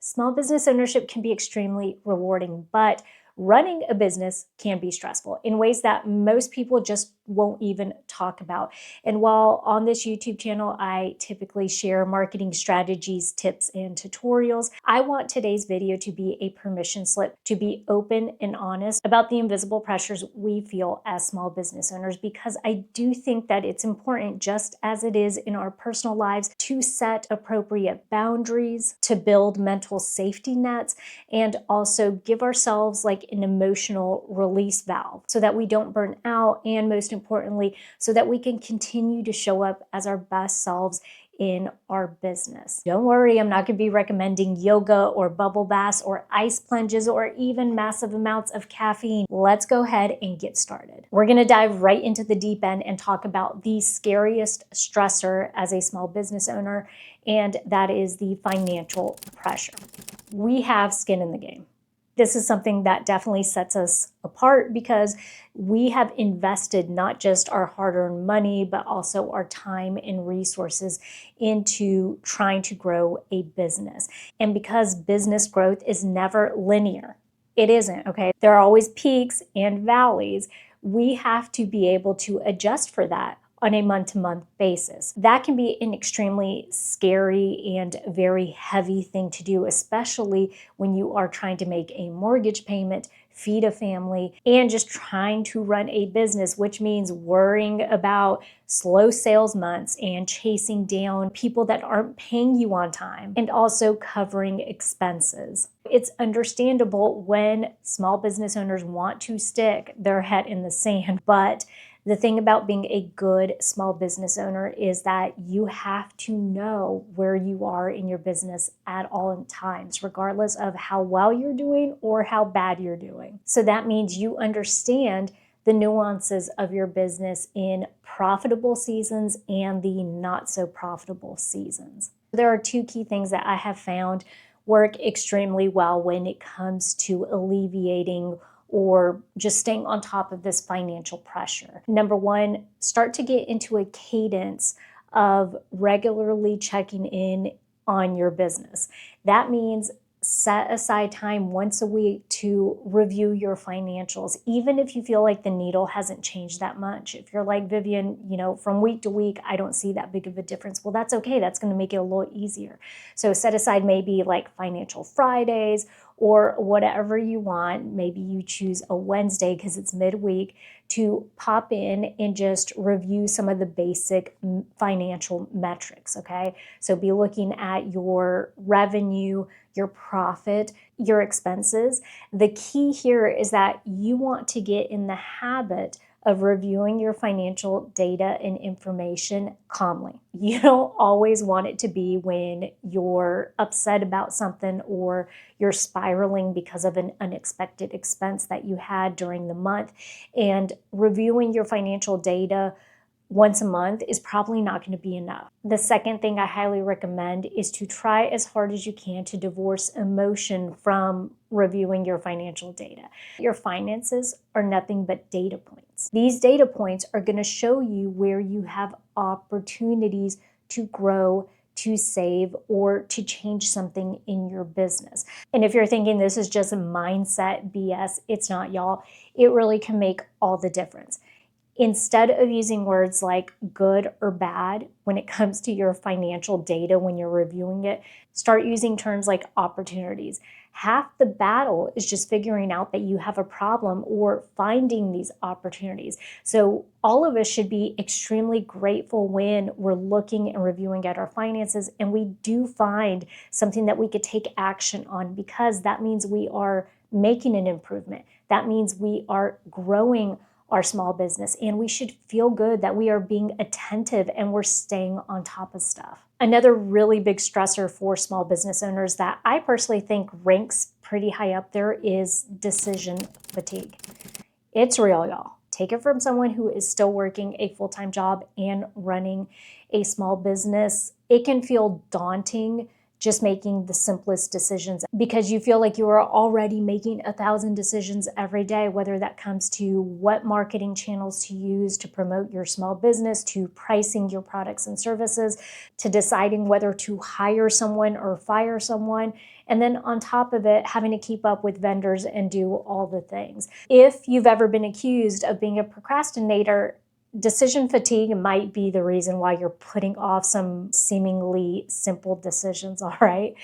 Small business ownership can be extremely rewarding, but running a business can be stressful in ways that most people just won't even talk about. And while on this YouTube channel, I typically share marketing strategies, tips, and tutorials, I want today's video to be a permission slip to be open and honest about the invisible pressures we feel as small business owners, because I do think that it's important, just as it is in our personal lives, to set appropriate boundaries, to build mental safety nets, and also give ourselves like an emotional release valve so that we don't burn out, and most importantly, so that we can continue to show up as our best selves in our business. Don't worry, I'm not going to be recommending yoga or bubble baths or ice plunges or even massive amounts of caffeine. Let's go ahead and get started. We're going to dive right into the deep end and talk about the scariest stressor as a small business owner, and that is the financial pressure. We have skin in the game. This is something that definitely sets us apart because we have invested not just our hard-earned money, but also our time and resources into trying to grow a business. And because business growth is never linear, it isn't, okay? There are always peaks and valleys. We have to be able to adjust for that on a month-to-month basis. That can be an extremely scary and very heavy thing to do, especially when you are trying to make a mortgage payment, feed a family, and just trying to run a business, which means worrying about slow sales months and chasing down people that aren't paying you on time, and also covering expenses. It's understandable when small business owners want to stick their head in the sand, but the thing about being a good small business owner is that you have to know where you are in your business at all times, regardless of how well you're doing or how bad you're doing. So that means you understand the nuances of your business in profitable seasons and the not so profitable seasons. There are two key things that I have found work extremely well when it comes to alleviating or just staying on top of this financial pressure. Number one, start to get into a cadence of regularly checking in on your business. That means set aside time once a week to review your financials, even if you feel like the needle hasn't changed that much. If you're like, Vivian, from week to week, I don't see that big of a difference. Well, that's okay. That's going to make it a little easier. So set aside maybe like financial Fridays or whatever you want. Maybe you choose a Wednesday because it's midweek to pop in and just review some of the basic financial metrics, okay? So be looking at your revenue, your profit, your expenses. The key here is that you want to get in the habit of reviewing your financial data and information calmly. You don't always want it to be when you're upset about something or you're spiraling because of an unexpected expense that you had during the month. And reviewing your financial data once a month is probably not going to be enough. The second thing I highly recommend is to try as hard as you can to divorce emotion from reviewing your financial data. Your finances are nothing but data points. These data points are going to show you where you have opportunities to grow, to save, or to change something in your business. And if you're thinking this is just mindset BS, it's not, y'all. It really can make all the difference. Instead of using words like good or bad when it comes to your financial data when you're reviewing it, start using terms like opportunities. Half the battle is just figuring out that you have a problem or finding these opportunities. So all of us should be extremely grateful when we're looking and reviewing at our finances and we do find something that we could take action on, because that means we are making an improvement. That means we are growing our small business, and we should feel good that we are being attentive and we're staying on top of stuff. Another really big stressor for small business owners that I personally think ranks pretty high up there is decision fatigue. It's real, y'all. Take it from someone who is still working a full-time job and running a small business. It can feel daunting just making the simplest decisions because you feel like you are already making 1,000 decisions every day, whether that comes to what marketing channels to use to promote your small business, to pricing your products and services, to deciding whether to hire someone or fire someone. And then on top of it, having to keep up with vendors and do all the things. If you've ever been accused of being a procrastinator, decision fatigue might be the reason why you're putting off some seemingly simple decisions, all right?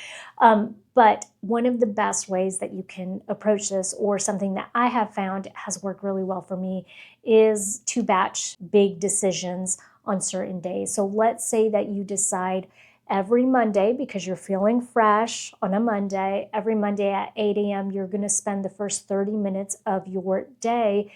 But one of the best ways that you can approach this, or something that I have found has worked really well for me, is to batch big decisions on certain days. So let's say that you decide every Monday, because you're feeling fresh on a Monday, every Monday at 8 a.m., you're going to spend the first 30 minutes of your day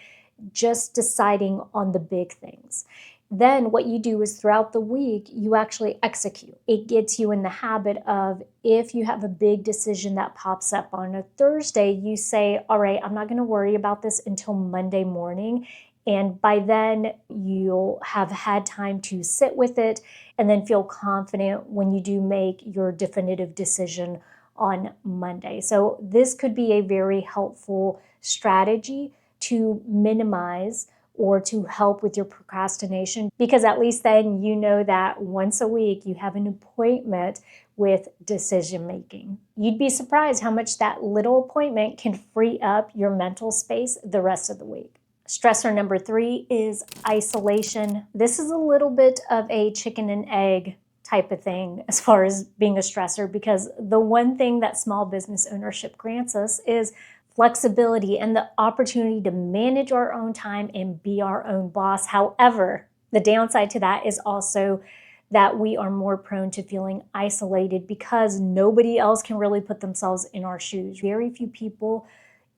just deciding on the big things. Then what you do is throughout the week, you actually execute. It gets you in the habit of, if you have a big decision that pops up on a Thursday, you say, all right, I'm not going to worry about this until Monday morning. And by then you'll have had time to sit with it and then feel confident when you do make your definitive decision on Monday. So this could be a very helpful strategy to minimize or to help with your procrastination, because at least then you know that once a week you have an appointment with decision making. You'd be surprised how much that little appointment can free up your mental space the rest of the week. Stressor number 3 is isolation. This is a little bit of a chicken and egg type of thing as far as being a stressor, because the one thing that small business ownership grants us is flexibility and the opportunity to manage our own time and be our own boss. However, the downside to that is also that we are more prone to feeling isolated because nobody else can really put themselves in our shoes. Very few people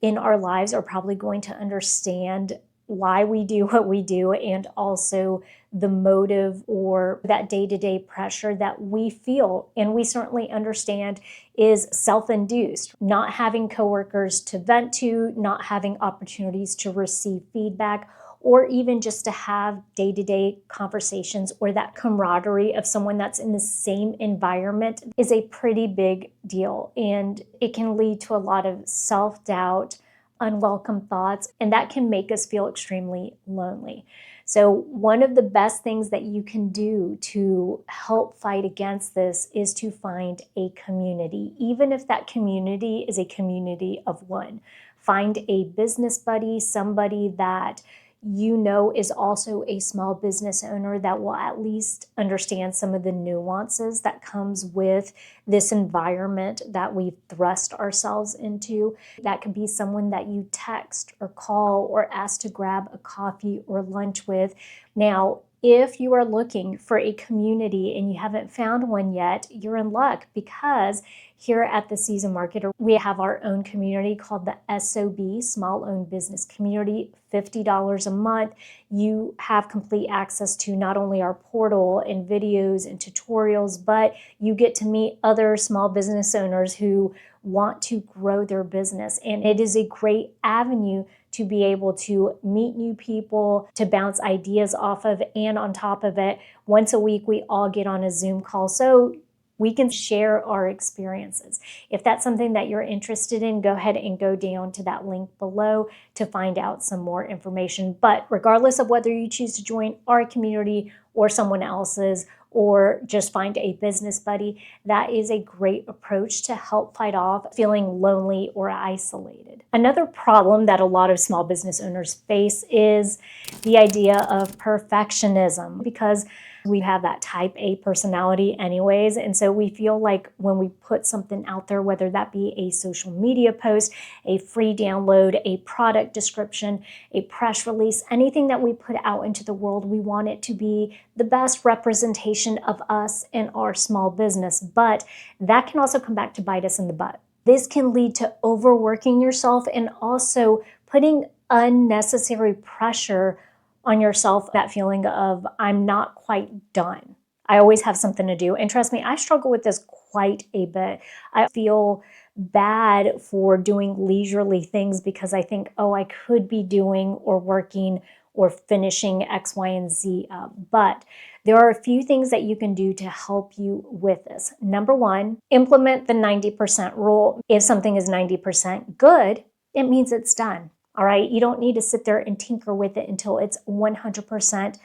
in our lives are probably going to understand why we do what we do, and also the motive or that day-to-day pressure that we feel. And we certainly understand is self-induced. Not having coworkers to vent to, not having opportunities to receive feedback, or even just to have day-to-day conversations or that camaraderie of someone that's in the same environment is a pretty big deal. And it can lead to a lot of self-doubt, unwelcome thoughts, and that can make us feel extremely lonely. So one of the best things that you can do to help fight against this is to find a community, even if that community is a community of one. Find a business buddy, somebody that you know is also a small business owner that will at least understand some of the nuances that comes with this environment that we've thrust ourselves into. That could be someone that you text or call or ask to grab a coffee or lunch with. Now, if you are looking for a community and you haven't found one yet, you're in luck, because here at the Season Marketer, we have our own community called the SOB, Small Owned Business Community, $50 a month. You have complete access to not only our portal and videos and tutorials, but you get to meet other small business owners who want to grow their business. And it is a great avenue to be able to meet new people, to bounce ideas off of, and on top of it, once a week we all get on a Zoom call so we can share our experiences. If that's something that you're interested in, go ahead and go down to that link below to find out some more information. But regardless of whether you choose to join our community or someone else's, or just find a business buddy, that is a great approach to help fight off feeling lonely or isolated. Another problem that a lot of small business owners face is the idea of perfectionism, because we have that type A personality anyways. And so we feel like when we put something out there, whether that be a social media post, a free download, a product description, a press release, anything that we put out into the world, we want it to be the best representation of us and our small business. But that can also come back to bite us in the butt. This can lead to overworking yourself and also putting unnecessary pressure on yourself, that feeling of, I'm not quite done. I always have something to do. And trust me, I struggle with this quite a bit. I feel bad for doing leisurely things because I think, oh, I could be doing or working or finishing X, Y, and Z up. But There are a few things that you can do to help you with this. Number one, implement the 90% rule. If something is 90% good, it means it's done. All right. You don't need to sit there and tinker with it until it's 100%,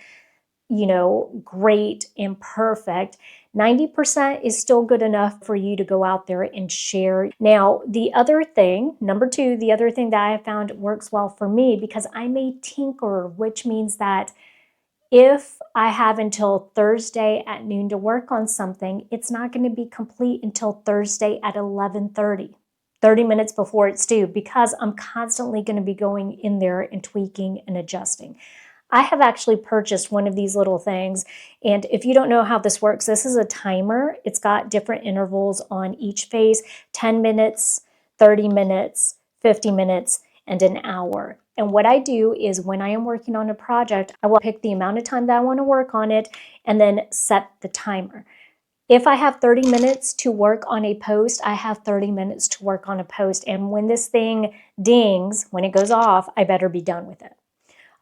great and perfect. 90% is still good enough for you to go out there and share. Now, the other thing, number two, the other thing that I have found works well for me, because I'm a tinkerer, which means that if I have until Thursday at noon to work on something, it's not going to be complete until Thursday at 11:30. 30 minutes before it's due, because I'm constantly going to be going in there and tweaking and adjusting. I have actually purchased one of these little things, and if you don't know how this works, this is a timer. It's got different intervals on each phase: 10 minutes, 30 minutes, 50 minutes, and an hour. And what I do is when I am working on a project, I will pick the amount of time that I want to work on it and then set the timer. If I have 30 minutes to work on a post, I have 30 minutes to work on a post. And when this thing dings, when it goes off, I better be done with it.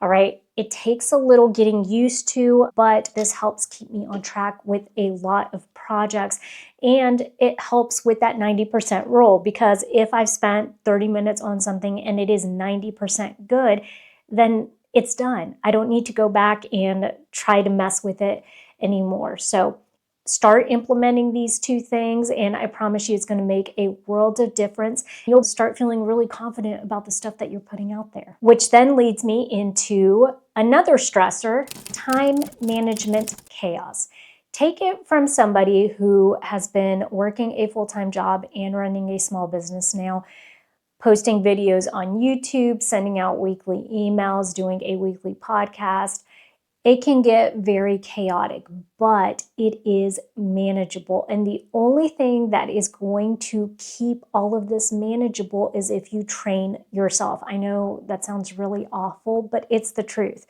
All right. It takes a little getting used to, but this helps keep me on track with a lot of projects. And it helps with that 90% rule, because if I've spent 30 minutes on something and it is 90% good, then it's done. I don't need to go back and try to mess with it anymore. So start implementing these two things, and I promise you it's going to make a world of difference. You'll start feeling really confident about the stuff that you're putting out there, which then leads me into another stressor: time management chaos. Take it from somebody who has been working a full-time job and running a small business now, posting videos on YouTube, sending out weekly emails, doing a weekly podcast. It can get very chaotic, but it is manageable. And the only thing that is going to keep all of this manageable is if you train yourself. I know that sounds really awful, but it's the truth.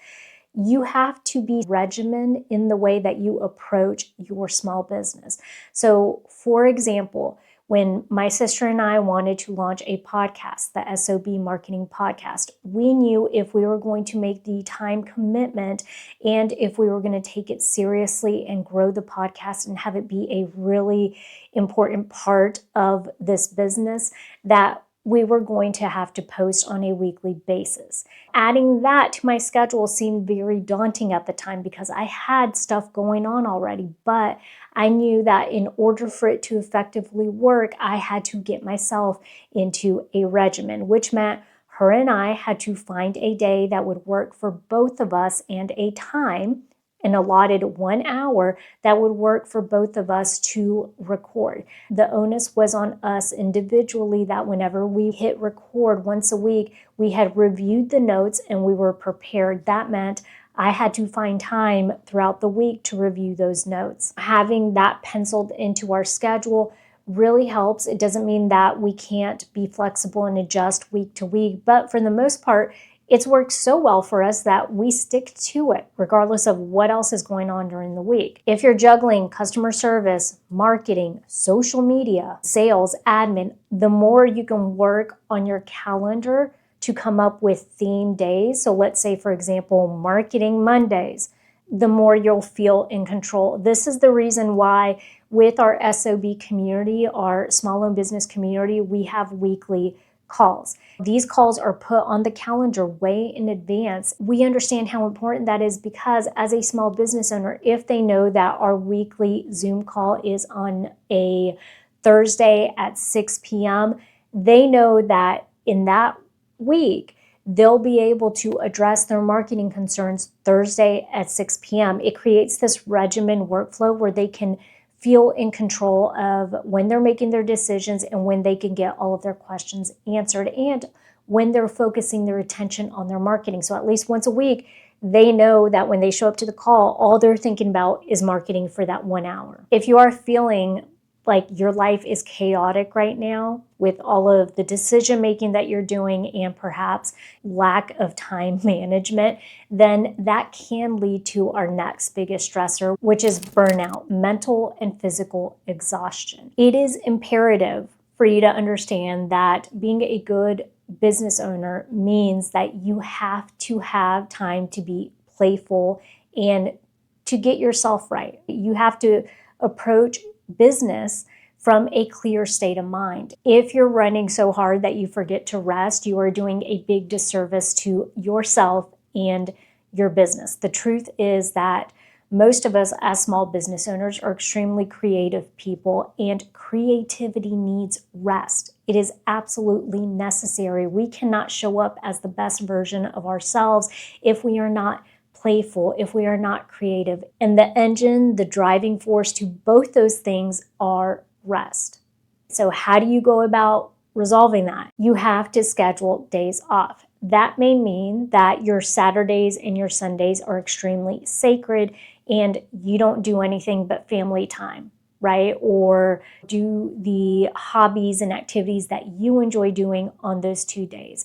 You have to be regimented in the way that you approach your small business. So, for example, when my sister and I wanted to launch a podcast, the SOB Marketing Podcast, we knew if we were going to make the time commitment and if we were going to take it seriously and grow the podcast and have it be a really important part of this business, that we were going to have to post on a weekly basis. Adding that to my schedule seemed very daunting at the time because I had stuff going on already, but I knew that in order for it to effectively work, I had to get myself into a regimen, which meant her and I had to find a day that would work for both of us and a time, an allotted 1 hour that would work for both of us to record. The onus was on us individually that whenever we hit record once a week, we had reviewed the notes and we were prepared. That meant I had to find time throughout the week to review those notes. Having that penciled into our schedule really helps. It doesn't mean that we can't be flexible and adjust week to week, but for the most part, it's worked so well for us that we stick to it, regardless of what else is going on during the week. If you're juggling customer service, marketing, social media, sales, admin, the more you can work on your calendar to come up with theme days. So let's say, for example, Marketing Mondays, the more you'll feel in control. This is the reason why with our SOB community, our small owned business community, we have weekly calls. These calls are put on the calendar way in advance. We understand how important that is because as a small business owner, if they know that our weekly Zoom call is on a Thursday at 6 p.m., they know that in that week, they'll be able to address their marketing concerns Thursday at 6 p.m. It creates this regimen workflow where they can feel in control of when they're making their decisions and when they can get all of their questions answered and when they're focusing their attention on their marketing. So at least once a week, they know that when they show up to the call, all they're thinking about is marketing for that 1 hour. If you are feeling like your life is chaotic right now with all of the decision making that you're doing and perhaps lack of time management, then that can lead to our next biggest stressor, which is burnout, mental and physical exhaustion. It is imperative for you to understand that being a good business owner means that you have to have time to be playful and to get yourself right. You have to approach business from a clear state of mind. If you're running so hard that you forget to rest, you are doing a big disservice to yourself and your business. The truth is that most of us as small business owners are extremely creative people, and creativity needs rest. It is absolutely necessary. We cannot show up as the best version of ourselves if we are not playful, if we are not creative. And the engine, the driving force to both those things are rest. So how do you go about resolving that? You have to schedule days off. That may mean that your Saturdays and your Sundays are extremely sacred and you don't do anything but family time, right? Or do the hobbies and activities that you enjoy doing on those 2 days.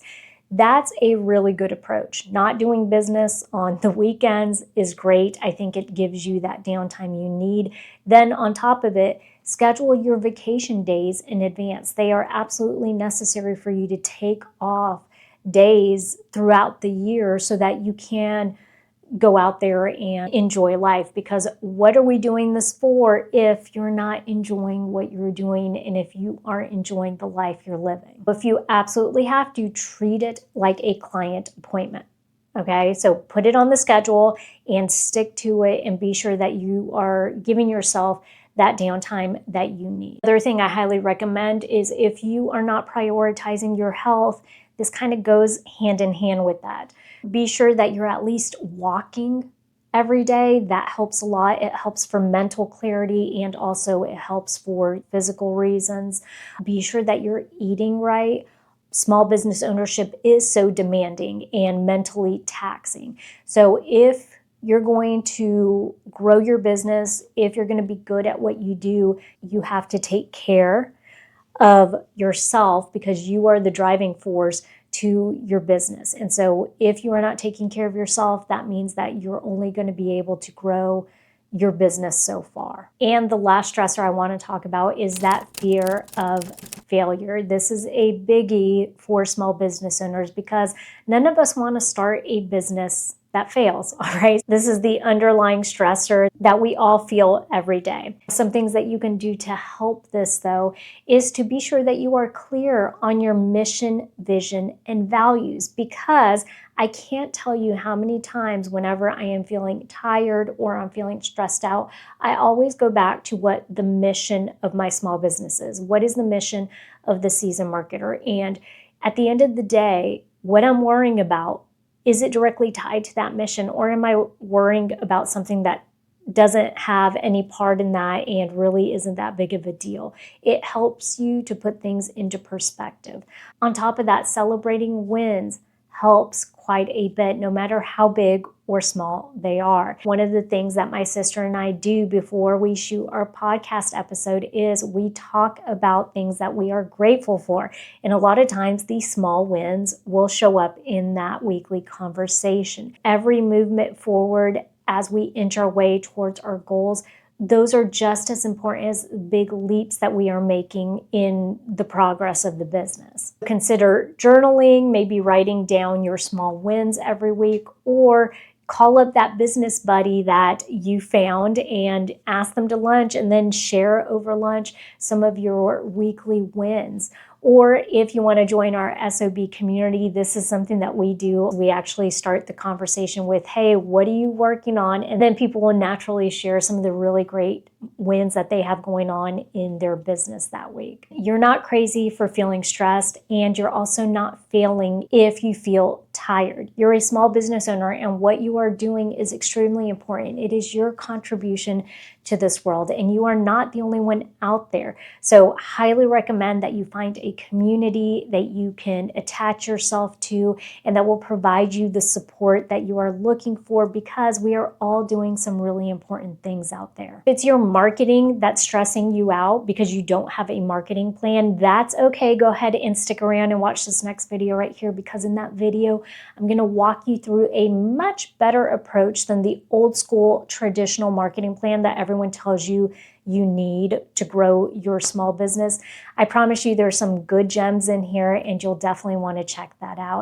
That's a really good approach. Not doing business on the weekends is great. I think it gives you that downtime you need. Then on top of it, schedule your vacation days in advance. They are absolutely necessary for you to take off days throughout the year so that you can go out there and enjoy life. Because what are we doing this for if you're not enjoying what you're doing and if you aren't enjoying the life you're living? If you absolutely have to, treat it like a client appointment. Okay, so put it on the schedule and stick to it and be sure that you are giving yourself that downtime that you need. Another thing I highly recommend is if you are not prioritizing your health, this kind of goes hand in hand with that. Be sure that you're at least walking every day. That helps a lot. It helps for mental clarity and also it helps for physical reasons. Be sure that you're eating right. Small business ownership is so demanding and mentally taxing. So if you're going to grow your business, if you're going to be good at what you do, you have to take care of yourself because you are the driving force to your business. And so if you are not taking care of yourself, that means that you're only going to be able to grow your business so far. And the last stressor I want to talk about is that fear of failure. This is a biggie for small business owners because none of us want to start a business that fails, all right? This is the underlying stressor that we all feel every day. Some things that you can do to help this, though, is to be sure that you are clear on your mission, vision, and values, because I can't tell you how many times whenever I am feeling tired or I'm feeling stressed out, I always go back to what the mission of my small business is. What is the mission of the seasoned marketer? And at the end of the day, what I'm worrying about, is it directly tied to that mission, or am I worrying about something that doesn't have any part in that and really isn't that big of a deal? It helps you to put things into perspective. On top of that, celebrating wins helps quite a bit, no matter how big or small they are. One of the things that my sister and I do before we shoot our podcast episode is we talk about things that we are grateful for. And a lot of times these small wins will show up in that weekly conversation. Every movement forward as we inch our way towards our goals, those are just as important as big leaps that we are making in the progress of the business. Consider journaling, maybe writing down your small wins every week, or call up that business buddy that you found and ask them to lunch and then share over lunch some of your weekly wins. Or if you want to join our SOB community, this is something that we do. We actually start the conversation with, hey, what are you working on? And then people will naturally share some of the really great wins that they have going on in their business that week. You're not crazy for feeling stressed, and you're also not failing if you feel tired. You're a small business owner, and what you are doing is extremely important. It is your contribution to this world, and you are not the only one out there. So highly recommend that you find a community that you can attach yourself to and that will provide you the support that you are looking for, because we are all doing some really important things out there. If it's your marketing that's stressing you out because you don't have a marketing plan, that's okay. Go ahead and stick around and watch this next video right here, because in that video, I'm going to walk you through a much better approach than the old school traditional marketing plan that everyone tells you you need to grow your small business. I promise you there's some good gems in here, and you'll definitely want to check that out.